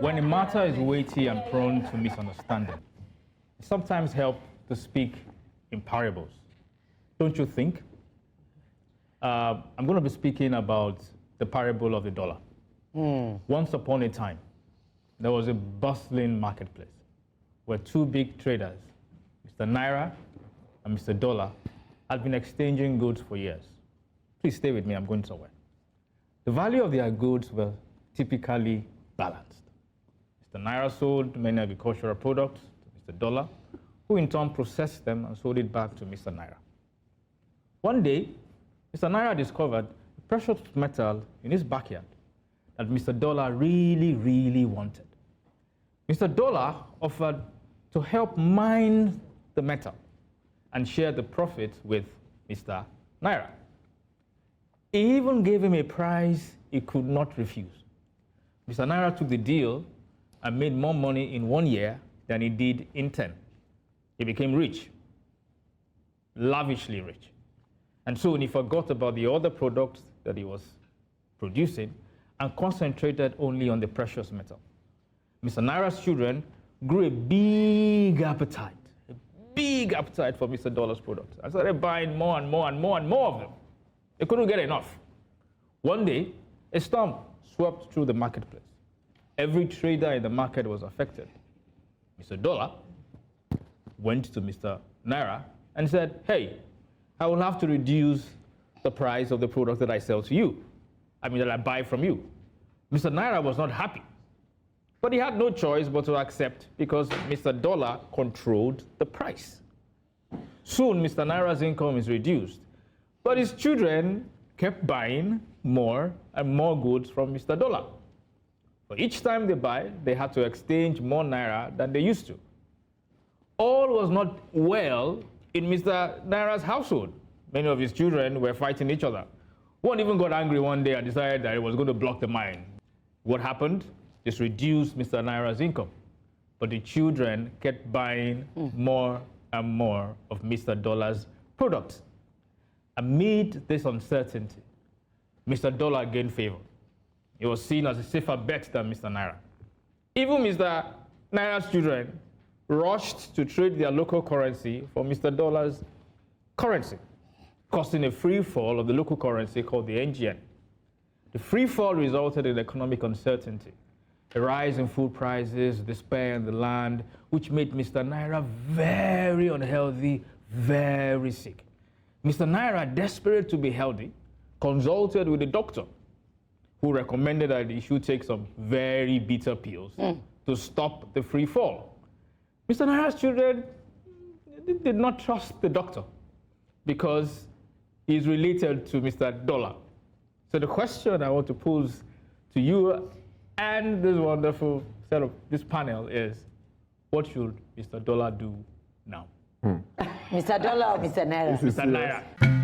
When a matter is weighty and prone to misunderstanding, it sometimes helps to speak in parables. Don't you think? I'm going to be speaking about the parable of the dollar. Once upon a time, there was a bustling marketplace where two big traders, Mr. Naira and Mr. Dollar, had been exchanging goods for years. Please stay with me, I'm going somewhere. The value of their goods were typically balanced. Mr. Naira sold many agricultural products to Mr. Dollar, who in turn processed them and sold it back to Mr. Naira. One day, Mr. Naira discovered a precious metal in his backyard that Mr. Dollar really wanted. Mr. Dollar offered to help mine the metal and share the profit with Mr. Naira. He even gave him a price he could not refuse. Mr. Naira took the deal and made more money in 1 year than he did in 10. He became rich, lavishly rich. And soon he forgot about the other products that he was producing and concentrated only on the precious metal. Mr. Naira's children grew a big appetite for Mr. Dollar's products and started buying more and more of them. They couldn't get enough. One day, a storm swept through the marketplace. Every trader in the market was affected. Mr. Dollar went to Mr. Naira and said, "Hey, I will have to reduce the price of the product that I sell to you. that I buy from you." Mr. Naira was not happy, but he had no choice but to accept because Mr. Dollar controlled the price. Soon, Mr. Naira's income is reduced, but his children kept buying more and more goods from Mr. Dollar. For each time they buy, they had to exchange more Naira than they used to. All was not well in Mr. Naira's household. Many of his children were fighting each other. One even got angry one day and decided that he was going to block the mine. What happened? This reduced Mr. Naira's income. But the children kept buying more and more of Mr. Dollar's products. Amid this uncertainty, Mr. Dollar gained favor. He was seen as a safer bet than Mr. Naira. Even Mr. Naira's children rushed to trade their local currency for Mr. Dollar's currency, causing a free fall of the local currency called the NGN. The free fall resulted in economic uncertainty, a rise in food prices, despair in the land, which made Mr. Naira very unhealthy, very sick. Mr. Naira, desperate to be healthy, consulted with a doctor who recommended that he should take some very bitter pills to stop the free fall. Mr. Naira's children did not trust the doctor because he's related to Mr. Dollar. So the question I want to pose to you and this wonderful set of this panel is, what should Mr. Dollar do now? Mr. Dollar or Mr. Naira? Mr. Naira.